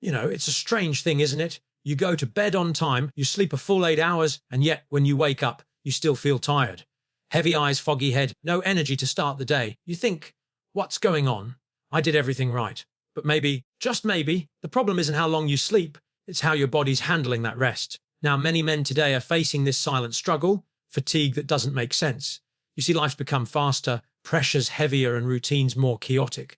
It's a strange thing, isn't it? You go to bed on time, you sleep a full 8 hours, and yet when you wake up, you still feel tired. Heavy eyes, foggy head, no energy to start the day. You think, what's going on? I did everything right. But maybe, just maybe, the problem isn't how long you sleep, it's how your body's handling that rest. Now, many men today are facing this silent struggle, fatigue that doesn't make sense. You see, life's become faster, pressures heavier, and routines more chaotic.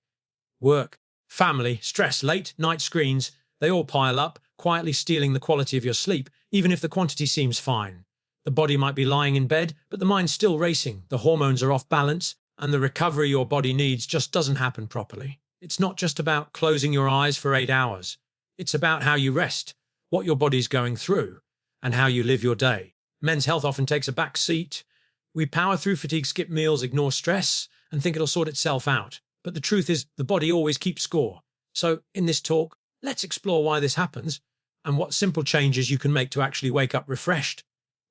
Work, family, stress, late night screens, they all pile up, quietly stealing the quality of your sleep, even if the quantity seems fine. The body might be lying in bed, but the mind's still racing, the hormones are off balance, and the recovery your body needs just doesn't happen properly. It's not just about closing your eyes for 8 hours. It's about how you rest, what your body's going through, and how you live your day. Men's health often takes a back seat. We power through fatigue, skip meals, ignore stress, and think it'll sort itself out. But the truth is, the body always keeps score. So, in this talk, let's explore why this happens and what simple changes you can make to actually wake up refreshed.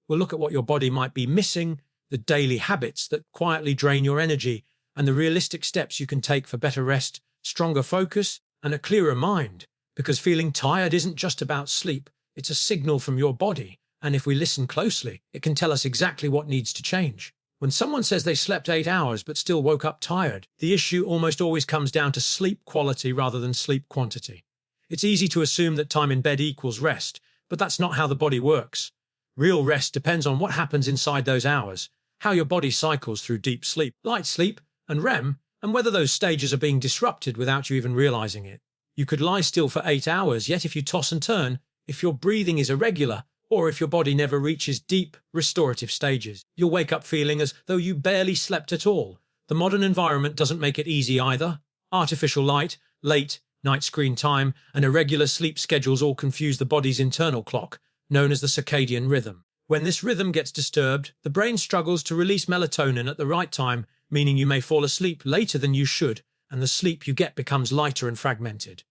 We'll look at what your body might be missing, the daily habits that quietly drain your energy, and the realistic steps you can take for better rest, stronger focus, and a clearer mind. Because feeling tired isn't just about sleep, it's a signal from your body, and if we listen closely, it can tell us exactly what needs to change. When someone says they slept 8 hours but still woke up tired, the issue almost always comes down to sleep quality rather than sleep quantity. It's easy to assume that time in bed equals rest, but that's not how the body works. Real rest depends on what happens inside those hours, how your body cycles through deep sleep, light sleep, and REM, and whether those stages are being disrupted without you even realizing it. You could lie still for 8 hours, yet if you toss and turn, if your breathing is irregular, or if your body never reaches deep, restorative stages, you'll wake up feeling as though you barely slept at all. The modern environment doesn't make it easy either. Artificial light, late night screen time, and irregular sleep schedules all confuse the body's internal clock, known as the circadian rhythm. When this rhythm gets disturbed, the brain struggles to release melatonin at the right time, meaning you may fall asleep later than you should, and the sleep you get becomes lighter and fragmented.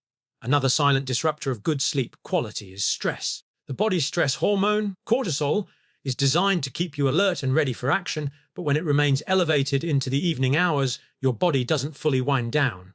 Another silent disruptor of good sleep quality is stress. The body's stress hormone, cortisol, is designed to keep you alert and ready for action, but when it remains elevated into the evening hours, your body doesn't fully wind down.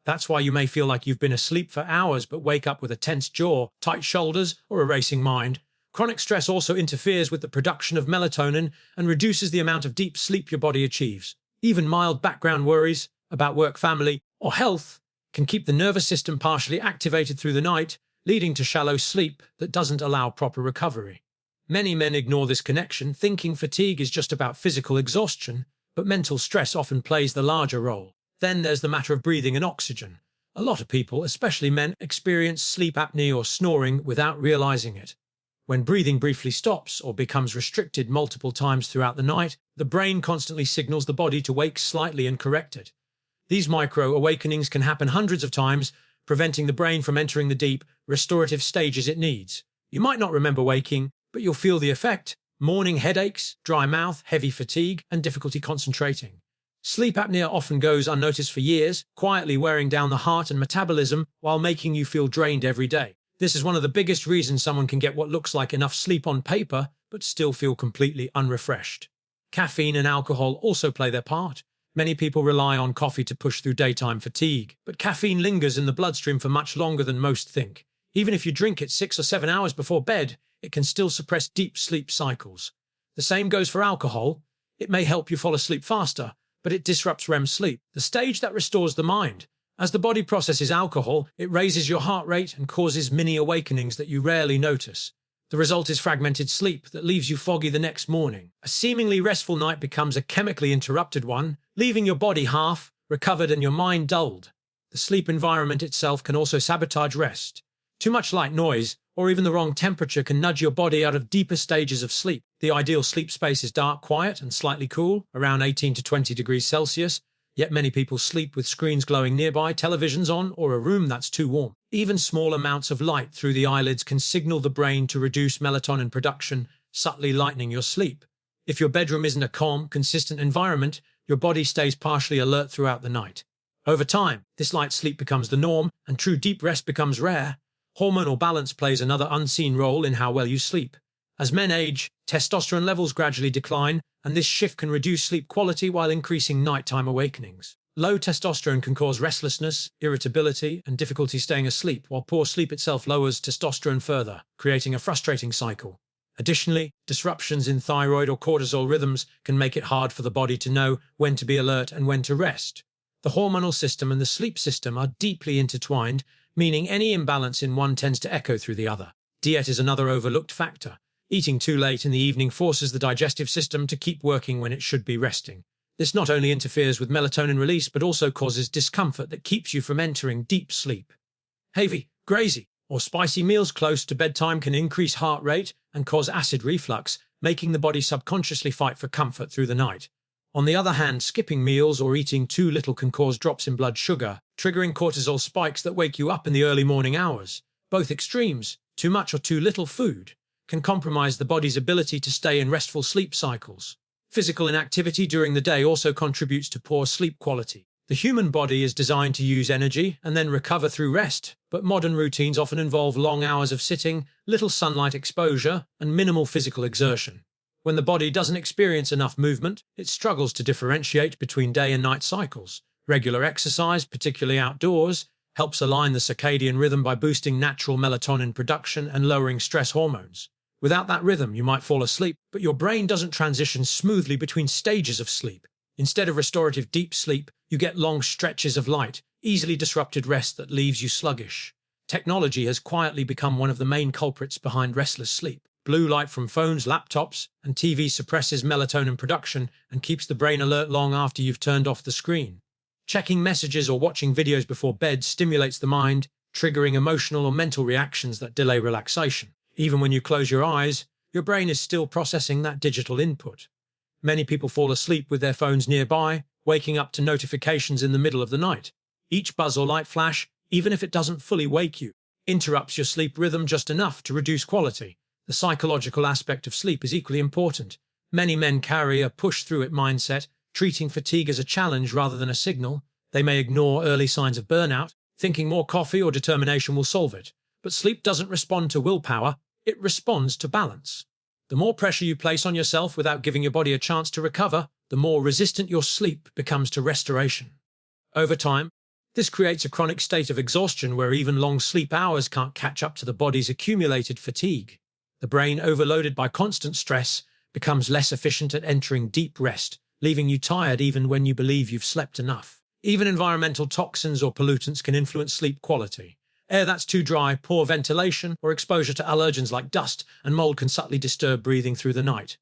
That's why you may feel like you've been asleep for hours but wake up with a tense jaw, tight shoulders, or a racing mind. Chronic stress also interferes with the production of melatonin and reduces the amount of deep sleep your body achieves. Even mild background worries about work, family, or health can keep the nervous system partially activated through the night, leading to shallow sleep that doesn't allow proper recovery. Many men ignore this connection, thinking fatigue is just about physical exhaustion, but mental stress often plays the larger role. Then there's the matter of breathing and oxygen. A lot of people, especially men, experience sleep apnea or snoring without realizing it. When breathing briefly stops or becomes restricted multiple times throughout the night, the brain constantly signals the body to wake slightly and correct it. These micro-awakenings can happen hundreds of times, preventing the brain from entering the deep, restorative stages it needs. You might not remember waking, but you'll feel the effect: morning headaches, dry mouth, heavy fatigue, and difficulty concentrating. Sleep apnea often goes unnoticed for years, quietly wearing down the heart and metabolism while making you feel drained every day. This is one of the biggest reasons someone can get what looks like enough sleep on paper, but still feel completely unrefreshed. Caffeine and alcohol also play their part. Many people rely on coffee to push through daytime fatigue, but caffeine lingers in the bloodstream for much longer than most think. Even if you drink it 6 or 7 hours before bed, it can still suppress deep sleep cycles. The same goes for alcohol. It may help you fall asleep faster, but it disrupts REM sleep, the stage that restores the mind. As the body processes alcohol, it raises your heart rate and causes mini awakenings that you rarely notice. The result is fragmented sleep that leaves you foggy the next morning. A seemingly restful night becomes a chemically interrupted one, leaving your body half recovered and your mind dulled. The sleep environment itself can also sabotage rest. Too much light noise, or even the wrong temperature, can nudge your body out of deeper stages of sleep. The ideal sleep space is dark, quiet, and slightly cool, around 18 to 20 degrees Celsius. Yet many people sleep with screens glowing nearby, televisions on, or a room that's too warm. Even small amounts of light through the eyelids can signal the brain to reduce melatonin production, subtly lightening your sleep. If your bedroom isn't a calm, consistent environment, your body stays partially alert throughout the night. Over time, this light sleep becomes the norm, and true deep rest becomes rare. Hormonal balance plays another unseen role in how well you sleep. As men age, testosterone levels gradually decline, and this shift can reduce sleep quality while increasing nighttime awakenings. Low testosterone can cause restlessness, irritability, and difficulty staying asleep, while poor sleep itself lowers testosterone further, creating a frustrating cycle. Additionally, disruptions in thyroid or cortisol rhythms can make it hard for the body to know when to be alert and when to rest. The hormonal system and the sleep system are deeply intertwined, meaning any imbalance in one tends to echo through the other. Diet is another overlooked factor. Eating too late in the evening forces the digestive system to keep working when it should be resting. This not only interferes with melatonin release, but also causes discomfort that keeps you from entering deep sleep. Heavy, grazy, or spicy meals close to bedtime can increase heart rate and cause acid reflux, making the body subconsciously fight for comfort through the night. On the other hand, skipping meals or eating too little can cause drops in blood sugar, triggering cortisol spikes that wake you up in the early morning hours. Both extremes, too much or too little food, can compromise the body's ability to stay in restful sleep cycles. Physical inactivity during the day also contributes to poor sleep quality. The human body is designed to use energy and then recover through rest, but modern routines often involve long hours of sitting, little sunlight exposure, and minimal physical exertion. When the body doesn't experience enough movement, it struggles to differentiate between day and night cycles. Regular exercise, particularly outdoors, helps align the circadian rhythm by boosting natural melatonin production and lowering stress hormones. Without that rhythm, you might fall asleep, but your brain doesn't transition smoothly between stages of sleep. Instead of restorative deep sleep, you get long stretches of light, easily disrupted rest that leaves you sluggish. Technology has quietly become one of the main culprits behind restless sleep. Blue light from phones, laptops, and TV suppresses melatonin production and keeps the brain alert long after you've turned off the screen. Checking messages or watching videos before bed stimulates the mind, triggering emotional or mental reactions that delay relaxation. Even when you close your eyes, your brain is still processing that digital input. Many people fall asleep with their phones nearby, waking up to notifications in the middle of the night. Each buzz or light flash, even if it doesn't fully wake you, interrupts your sleep rhythm just enough to reduce quality. The psychological aspect of sleep is equally important. Many men carry a push-through-it mindset, treating fatigue as a challenge rather than a signal. They may ignore early signs of burnout, thinking more coffee or determination will solve it. But sleep doesn't respond to willpower, it responds to balance. The more pressure you place on yourself without giving your body a chance to recover, the more resistant your sleep becomes to restoration. Over time, this creates a chronic state of exhaustion where even long sleep hours can't catch up to the body's accumulated fatigue. The brain, overloaded by constant stress, becomes less efficient at entering deep rest, leaving you tired even when you believe you've slept enough. Even environmental toxins or pollutants can influence sleep quality. Air that's too dry, poor ventilation, or exposure to allergens like dust and mold can subtly disturb breathing through the night.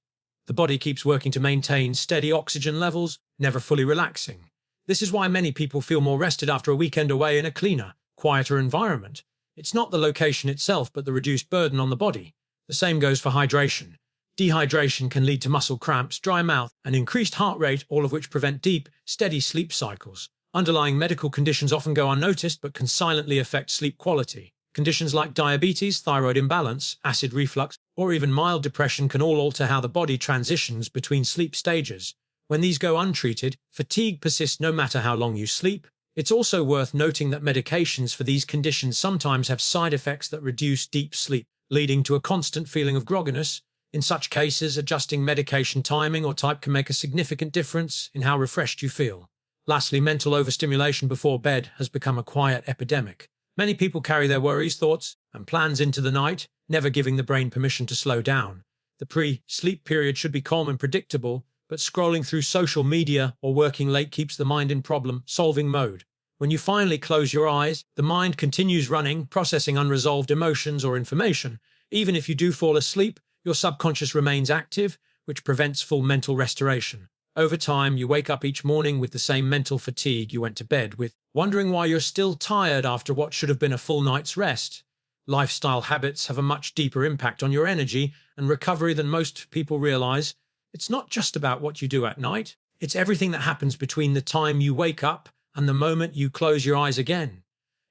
The body keeps working to maintain steady oxygen levels, never fully relaxing. This is why many people feel more rested after a weekend away in a cleaner, quieter environment. It's not the location itself, but the reduced burden on the body. The same goes for hydration. Dehydration can lead to muscle cramps, dry mouth, and increased heart rate, all of which prevent deep, steady sleep cycles. Underlying medical conditions often go unnoticed but can silently affect sleep quality. Conditions like diabetes, thyroid imbalance, acid reflux, or even mild depression can all alter how the body transitions between sleep stages. When these go untreated, fatigue persists no matter how long you sleep. It's also worth noting that medications for these conditions sometimes have side effects that reduce deep sleep, leading to a constant feeling of grogginess. In such cases, adjusting medication timing or type can make a significant difference in how refreshed you feel. Lastly, mental overstimulation before bed has become a quiet epidemic. Many people carry their worries, thoughts, and plans into the night, never giving the brain permission to slow down. The pre-sleep period should be calm and predictable, but scrolling through social media or working late keeps the mind in problem-solving mode. When you finally close your eyes, the mind continues running, processing unresolved emotions or information. Even if you do fall asleep, your subconscious remains active, which prevents full mental restoration. Over time, you wake up each morning with the same mental fatigue you went to bed with, wondering why you're still tired after what should have been a full night's rest. Lifestyle habits have a much deeper impact on your energy and recovery than most people realize. It's not just about what you do at night. It's everything that happens between the time you wake up and the moment you close your eyes again.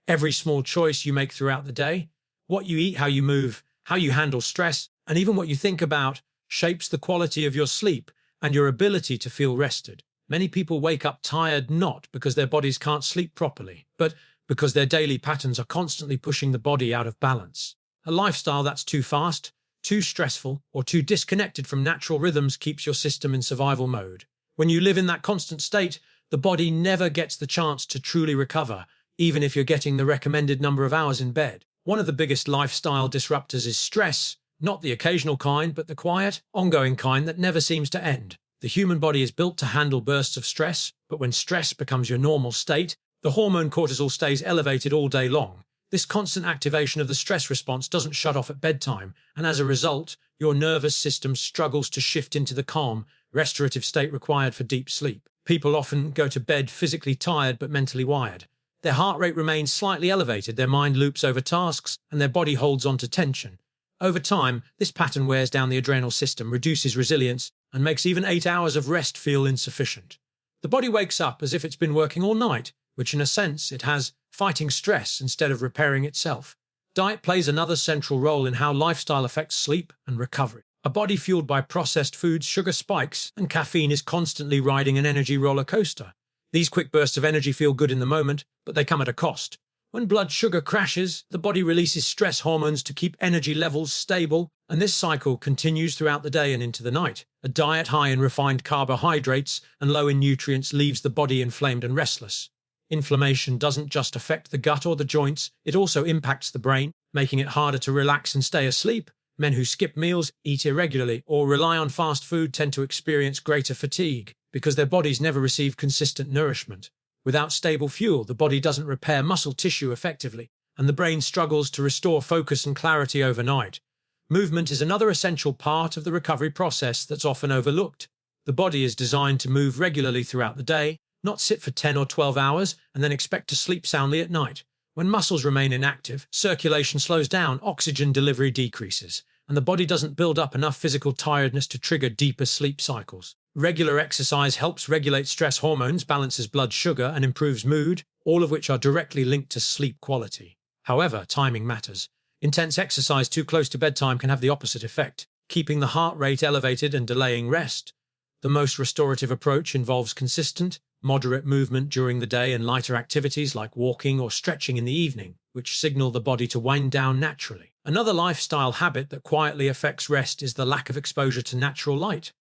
Every small choice you make throughout the day, what you eat, how you move, how you handle stress, and even what you think about, shapes the quality of your sleep and your ability to feel rested. Many people wake up tired not because their bodies can't sleep properly, but because their daily patterns are constantly pushing the body out of balance. A lifestyle that's too fast, too stressful, or too disconnected from natural rhythms keeps your system in survival mode. When you live in that constant state, the body never gets the chance to truly recover, even if you're getting the recommended number of hours in bed. One of the biggest lifestyle disruptors is stress, not the occasional kind, but the quiet, ongoing kind that never seems to end. The human body is built to handle bursts of stress, but when stress becomes your normal state, the hormone cortisol stays elevated all day long. This constant activation of the stress response doesn't shut off at bedtime, and as a result, your nervous system struggles to shift into the calm, restorative state required for deep sleep. People often go to bed physically tired but mentally wired. Their heart rate remains slightly elevated, their mind loops over tasks, and their body holds on to tension. Over time, this pattern wears down the adrenal system, reduces resilience, and makes even 8 hours of rest feel insufficient. The body wakes up as if it's been working all night, which in a sense it has, fighting stress instead of repairing itself. Diet plays another central role in how lifestyle affects sleep and recovery. A body fueled by processed foods, sugar spikes, and caffeine is constantly riding an energy roller coaster. These quick bursts of energy feel good in the moment, but they come at a cost. When blood sugar crashes, the body releases stress hormones to keep energy levels stable, and this cycle continues throughout the day and into the night. A diet high in refined carbohydrates and low in nutrients leaves the body inflamed and restless. Inflammation doesn't just affect the gut or the joints, it also impacts the brain, making it harder to relax and stay asleep. Men who skip meals, eat irregularly, or rely on fast food tend to experience greater fatigue because their bodies never receive consistent nourishment. Without stable fuel, the body doesn't repair muscle tissue effectively, and the brain struggles to restore focus and clarity overnight. Movement is another essential part of the recovery process that's often overlooked. The body is designed to move regularly throughout the day, not sit for 10 or 12 hours and then expect to sleep soundly at night. When muscles remain inactive, circulation slows down, oxygen delivery decreases, and the body doesn't build up enough physical tiredness to trigger deeper sleep cycles. Regular exercise helps regulate stress hormones, balances blood sugar, and improves mood, all of which are directly linked to sleep quality. However, timing matters. Intense exercise too close to bedtime can have the opposite effect, keeping the heart rate elevated and delaying rest. The most restorative approach involves consistent, moderate movement during the day and lighter activities like walking or stretching in the evening, which signal the body to wind down naturally. Another lifestyle habit that quietly affects rest is the lack of exposure to natural light.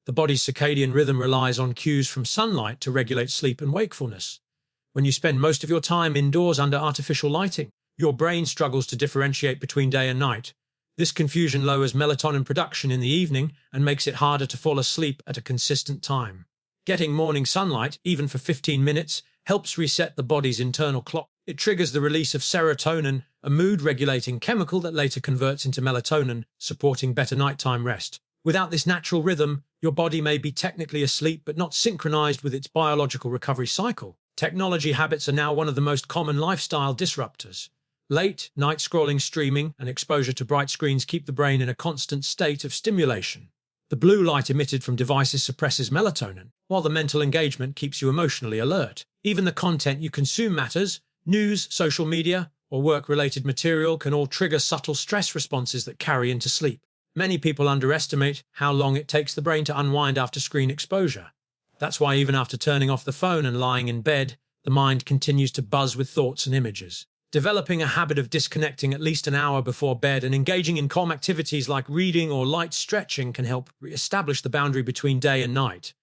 The body's circadian rhythm relies on cues from sunlight to regulate sleep and wakefulness. When you spend most of your time indoors under artificial lighting, your brain struggles to differentiate between day and night. This confusion lowers melatonin production in the evening and makes it harder to fall asleep at a consistent time. Getting morning sunlight, even for 15 minutes, helps reset the body's internal clock. It triggers the release of serotonin, a mood-regulating chemical that later converts into melatonin, supporting better nighttime rest. Without this natural rhythm, your body may be technically asleep but not synchronized with its biological recovery cycle. Technology habits are now one of the most common lifestyle disruptors. Late night scrolling, streaming, and exposure to bright screens keep the brain in a constant state of stimulation. The blue light emitted from devices suppresses melatonin, while the mental engagement keeps you emotionally alert. Even the content you consume matters. News, social media, or work-related material can all trigger subtle stress responses that carry into sleep. Many people underestimate how long it takes the brain to unwind after screen exposure. That's why even after turning off the phone and lying in bed, the mind continues to buzz with thoughts and images. Developing a habit of disconnecting at least an hour before bed and engaging in calm activities like reading or light stretching can help re-establish the boundary between day and night.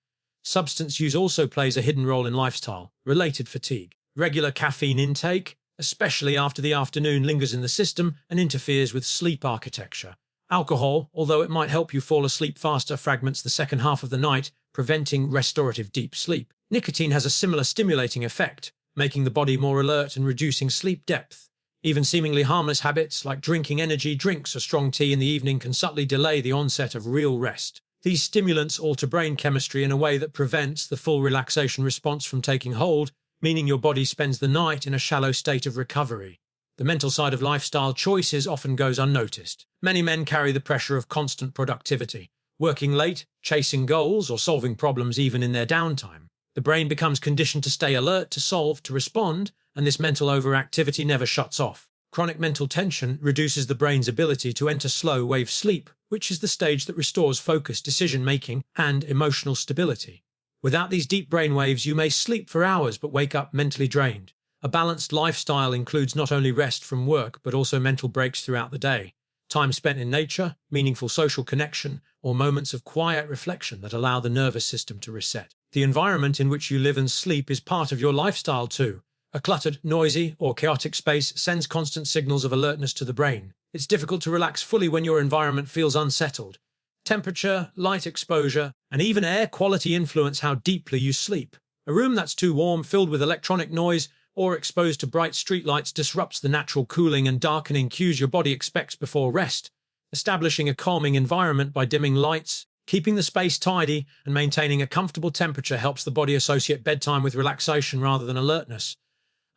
Substance use also plays a hidden role in lifestyle-related fatigue. Regular caffeine intake, especially after the afternoon, lingers in the system and interferes with sleep architecture. Alcohol, although it might help you fall asleep faster, fragments the second half of the night, preventing restorative deep sleep. Nicotine has a similar stimulating effect, making the body more alert and reducing sleep depth. Even seemingly harmless habits like drinking energy drinks or strong tea in the evening can subtly delay the onset of real rest. These stimulants alter brain chemistry in a way that prevents the full relaxation response from taking hold, meaning your body spends the night in a shallow state of recovery. The mental side of lifestyle choices often goes unnoticed. Many men carry the pressure of constant productivity, working late, chasing goals, or solving problems even in their downtime. The brain becomes conditioned to stay alert, to solve, to respond, and this mental overactivity never shuts off. Chronic mental tension reduces the brain's ability to enter slow-wave sleep, which is the stage that restores focus, decision-making, and emotional stability. Without these deep brain waves, you may sleep for hours but wake up mentally drained. A balanced lifestyle includes not only rest from work but also mental breaks throughout the day. Time spent in nature, meaningful social connection, or moments of quiet reflection that allow the nervous system to reset. The environment in which you live and sleep is part of your lifestyle too. A cluttered, noisy, or chaotic space sends constant signals of alertness to the brain. It's difficult to relax fully when your environment feels unsettled. Temperature, light exposure, and even air quality influence how deeply you sleep. A room that's too warm, filled with electronic noise, or exposed to bright streetlights disrupts the natural cooling and darkening cues your body expects before rest. Establishing a calming environment by dimming lights, keeping the space tidy, and maintaining a comfortable temperature helps the body associate bedtime with relaxation rather than alertness.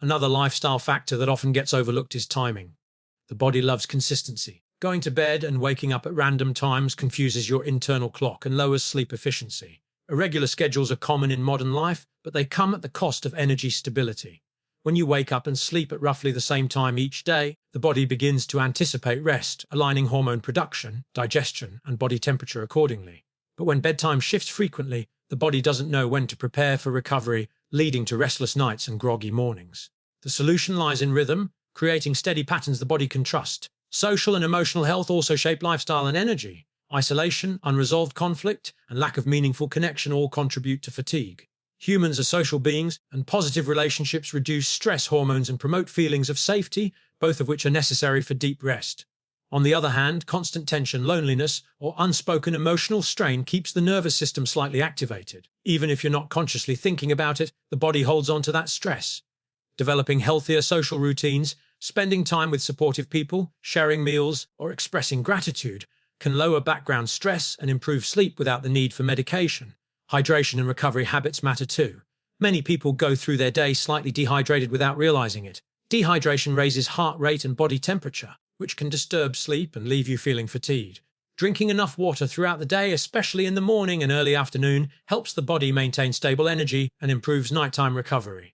Another lifestyle factor that often gets overlooked is timing. The body loves consistency. Going to bed and waking up at random times confuses your internal clock and lowers sleep efficiency. Irregular schedules are common in modern life, but they come at the cost of energy stability. When you wake up and sleep at roughly the same time each day, the body begins to anticipate rest, aligning hormone production, digestion, and body temperature accordingly. But when bedtime shifts frequently, the body doesn't know when to prepare for recovery, leading to restless nights and groggy mornings. The solution lies in rhythm, creating steady patterns the body can trust. Social and emotional health also shape lifestyle and energy. Isolation, unresolved conflict, and lack of meaningful connection all contribute to fatigue. Humans are social beings, and positive relationships reduce stress hormones and promote feelings of safety, both of which are necessary for deep rest. On the other hand, constant tension, loneliness, or unspoken emotional strain keeps the nervous system slightly activated. Even if you're not consciously thinking about it, the body holds on to that stress. Developing healthier social routines, spending time with supportive people, sharing meals, or expressing gratitude can lower background stress and improve sleep without the need for medication. Hydration and recovery habits matter too. Many people go through their day slightly dehydrated without realizing it. Dehydration raises heart rate and body temperature, which can disturb sleep and leave you feeling fatigued. Drinking enough water throughout the day, especially in the morning and early afternoon, helps the body maintain stable energy and improves nighttime recovery.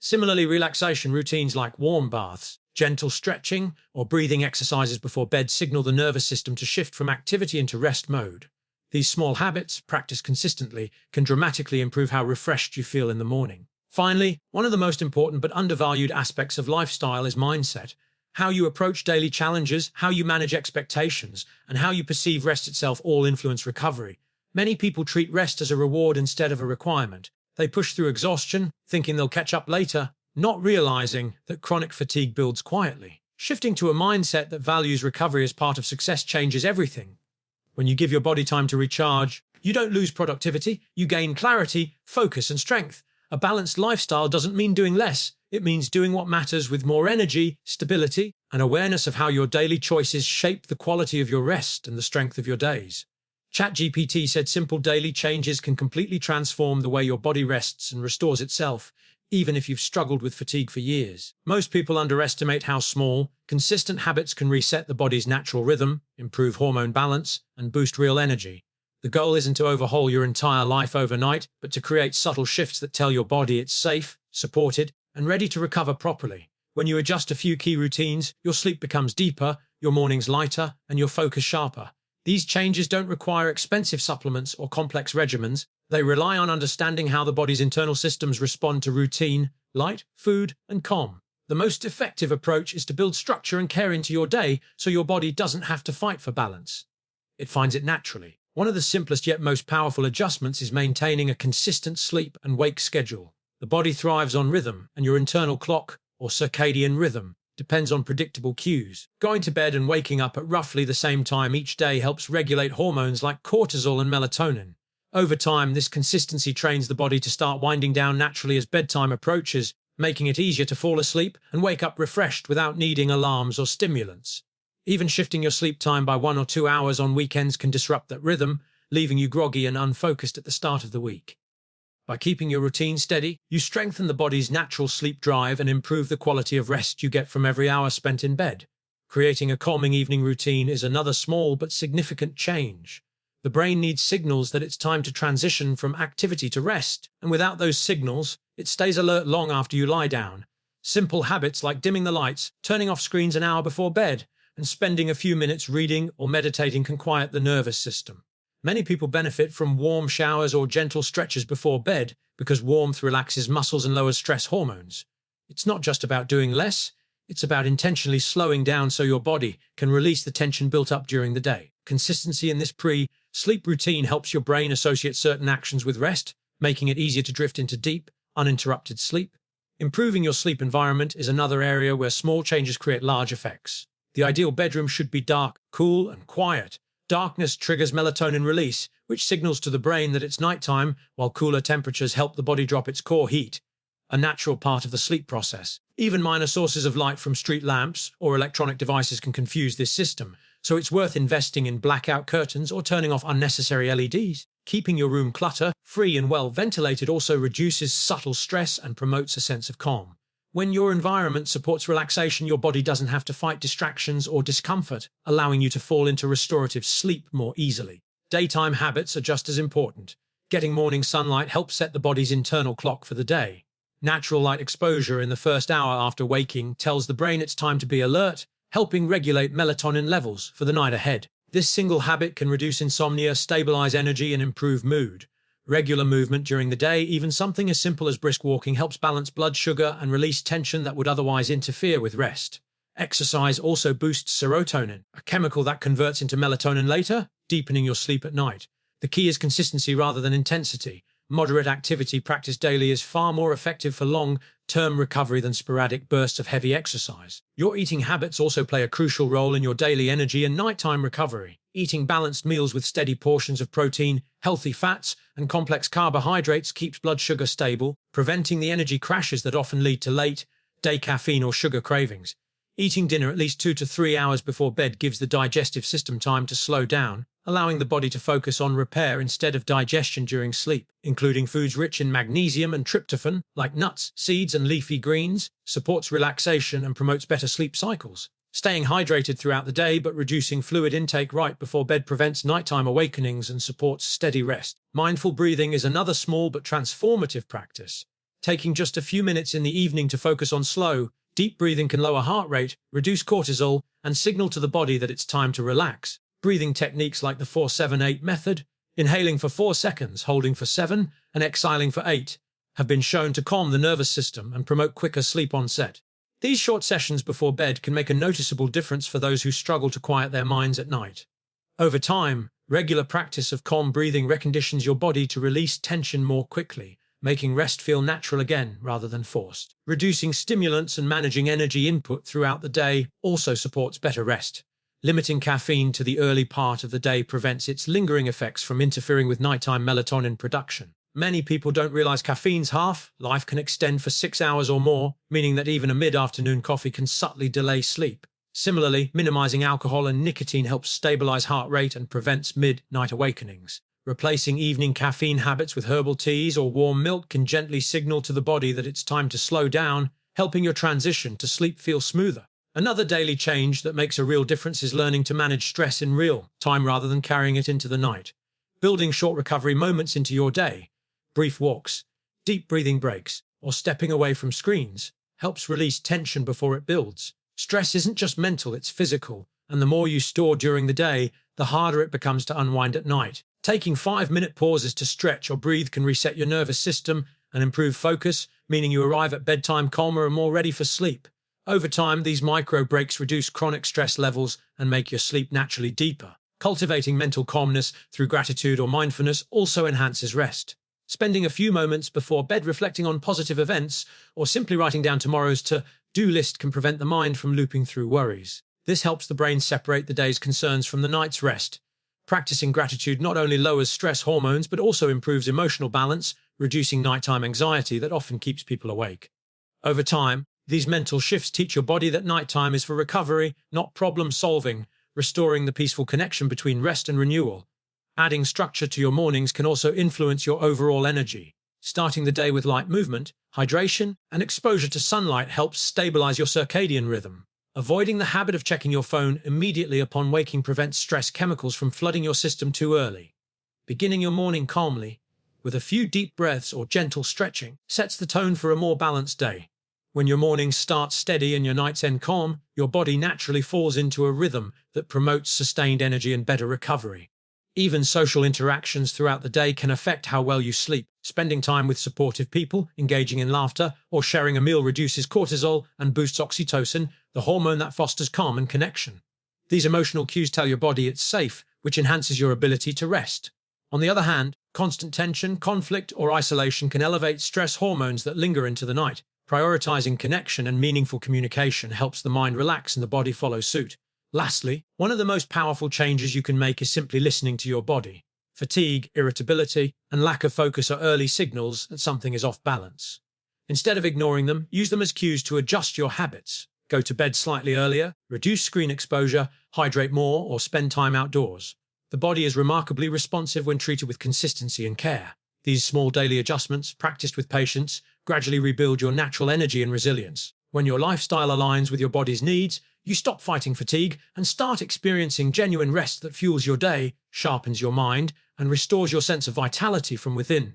Similarly, relaxation routines like warm baths, gentle stretching, or breathing exercises before bed signal the nervous system to shift from activity into rest mode. These small habits, practiced consistently, can dramatically improve how refreshed you feel in the morning. Finally, one of the most important but undervalued aspects of lifestyle is mindset. How you approach daily challenges, how you manage expectations, and how you perceive rest itself all influence recovery. Many people treat rest as a reward instead of a requirement. They push through exhaustion, thinking they'll catch up later, not realizing that chronic fatigue builds quietly. Shifting to a mindset that values recovery as part of success changes everything. When you give your body time to recharge, you don't lose productivity, you gain clarity, focus, and strength. A balanced lifestyle doesn't mean doing less. It means doing what matters with more energy, stability, and awareness of how your daily choices shape the quality of your rest and the strength of your days. ChatGPT said simple daily changes can completely transform the way your body rests and restores itself, even if you've struggled with fatigue for years. Most people underestimate how small, consistent habits can reset the body's natural rhythm, improve hormone balance, and boost real energy. The goal isn't to overhaul your entire life overnight, but to create subtle shifts that tell your body it's safe, supported, and ready to recover properly. When you adjust a few key routines, your sleep becomes deeper, your mornings lighter, and your focus sharper. These changes don't require expensive supplements or complex regimens. They rely on understanding how the body's internal systems respond to routine, light, food, and calm. The most effective approach is to build structure and care into your day so your body doesn't have to fight for balance. It finds it naturally. One of the simplest yet most powerful adjustments is maintaining a consistent sleep and wake schedule. The body thrives on rhythm, and your internal clock, or circadian rhythm, depends on predictable cues. Going to bed and waking up at roughly the same time each day helps regulate hormones like cortisol and melatonin. Over time, this consistency trains the body to start winding down naturally as bedtime approaches, making it easier to fall asleep and wake up refreshed without needing alarms or stimulants. Even shifting your sleep time by 1 or 2 hours on weekends can disrupt that rhythm, leaving you groggy and unfocused at the start of the week. By keeping your routine steady, you strengthen the body's natural sleep drive and improve the quality of rest you get from every hour spent in bed. Creating a calming evening routine is another small but significant change. The brain needs signals that it's time to transition from activity to rest, and without those signals, it stays alert long after you lie down. Simple habits like dimming the lights, turning off screens an hour before bed, and spending a few minutes reading or meditating can quiet the nervous system. Many people benefit from warm showers or gentle stretches before bed because warmth relaxes muscles and lowers stress hormones. It's not just about doing less, it's about intentionally slowing down so your body can release the tension built up during the day. Consistency in this pre-sleep routine helps your brain associate certain actions with rest, making it easier to drift into deep, uninterrupted sleep. Improving your sleep environment is another area where small changes create large effects. The ideal bedroom should be dark, cool, and quiet. Darkness triggers melatonin release, which signals to the brain that it's nighttime, while cooler temperatures help the body drop its core heat, a natural part of the sleep process. Even minor sources of light from street lamps or electronic devices can confuse this system, so it's worth investing in blackout curtains or turning off unnecessary LEDs. Keeping your room clutter-free and well ventilated also reduces subtle stress and promotes a sense of calm. When your environment supports relaxation, your body doesn't have to fight distractions or discomfort, allowing you to fall into restorative sleep more easily. Daytime habits are just as important. Getting morning sunlight helps set the body's internal clock for the day. Natural light exposure in the first hour after waking tells the brain it's time to be alert, helping regulate melatonin levels for the night ahead. This single habit can reduce insomnia, stabilize energy, and improve mood. Regular movement during the day, even something as simple as brisk walking, helps balance blood sugar and release tension that would otherwise interfere with rest. Exercise also boosts serotonin, a chemical that converts into melatonin later, deepening your sleep at night. The key is consistency rather than intensity. Moderate activity practiced daily is far more effective for long-term recovery than sporadic bursts of heavy exercise. Your eating habits also play a crucial role in your daily energy and nighttime recovery. Eating balanced meals with steady portions of protein, healthy fats, and complex carbohydrates keeps blood sugar stable, preventing the energy crashes that often lead to late-day caffeine or sugar cravings. Eating dinner at least 2 to 3 hours before bed gives the digestive system time to slow down, allowing the body to focus on repair instead of digestion during sleep. Including foods rich in magnesium and tryptophan, like nuts, seeds, and leafy greens, supports relaxation and promotes better sleep cycles. Staying hydrated throughout the day but reducing fluid intake right before bed prevents nighttime awakenings and supports steady rest. Mindful breathing is another small but transformative practice. Taking just a few minutes in the evening to focus on slow, deep breathing can lower heart rate, reduce cortisol, and signal to the body that it's time to relax. Breathing techniques like the 4-7-8 method, inhaling for 4 seconds, holding for 7, and exhaling for 8, have been shown to calm the nervous system and promote quicker sleep onset. These short sessions before bed can make a noticeable difference for those who struggle to quiet their minds at night. Over time, regular practice of calm breathing reconditions your body to release tension more quickly, making rest feel natural again rather than forced. Reducing stimulants and managing energy input throughout the day also supports better rest. Limiting caffeine to the early part of the day prevents its lingering effects from interfering with nighttime melatonin production. Many people don't realize caffeine's half-life can extend for 6 hours or more, meaning that even a mid-afternoon coffee can subtly delay sleep. Similarly, minimizing alcohol and nicotine helps stabilize heart rate and prevents mid-night awakenings. Replacing evening caffeine habits with herbal teas or warm milk can gently signal to the body that it's time to slow down, helping your transition to sleep feel smoother. Another daily change that makes a real difference is learning to manage stress in real time rather than carrying it into the night. Building short recovery moments into your day, brief walks, deep breathing breaks, or stepping away from screens, helps release tension before it builds. Stress isn't just mental, it's physical, and the more you store during the day, the harder it becomes to unwind at night. Taking 5-minute pauses to stretch or breathe can reset your nervous system and improve focus, meaning you arrive at bedtime calmer and more ready for sleep. Over time, these micro breaks reduce chronic stress levels and make your sleep naturally deeper. Cultivating mental calmness through gratitude or mindfulness also enhances rest. Spending a few moments before bed reflecting on positive events or simply writing down tomorrow's to-do list can prevent the mind from looping through worries. This helps the brain separate the day's concerns from the night's rest. Practicing gratitude not only lowers stress hormones but also improves emotional balance, reducing nighttime anxiety that often keeps people awake. Over time, these mental shifts teach your body that nighttime is for recovery, not problem-solving, restoring the peaceful connection between rest and renewal. Adding structure to your mornings can also influence your overall energy. Starting the day with light movement, hydration, and exposure to sunlight helps stabilize your circadian rhythm. Avoiding the habit of checking your phone immediately upon waking prevents stress chemicals from flooding your system too early. Beginning your morning calmly, with a few deep breaths or gentle stretching, sets the tone for a more balanced day. When your mornings start steady and your nights end calm, your body naturally falls into a rhythm that promotes sustained energy and better recovery. Even social interactions throughout the day can affect how well you sleep. Spending time with supportive people, engaging in laughter, or sharing a meal reduces cortisol and boosts oxytocin, the hormone that fosters calm and connection. These emotional cues tell your body it's safe, which enhances your ability to rest. On the other hand, Constant tension, conflict, or isolation can elevate stress hormones that linger into the night. Prioritizing connection and meaningful communication helps the mind relax and the body follow suit. Lastly, one of the most powerful changes you can make is simply listening to your body. Fatigue, irritability, and lack of focus are early signals that something is off balance. Instead of ignoring them, use them as cues to adjust your habits. Go to bed slightly earlier, reduce screen exposure, hydrate more, or spend time outdoors. The body is remarkably responsive when treated with consistency and care. These small daily adjustments, practiced with patience, gradually rebuild your natural energy and resilience. When your lifestyle aligns with your body's needs, you stop fighting fatigue and start experiencing genuine rest that fuels your day, sharpens your mind, and restores your sense of vitality from within.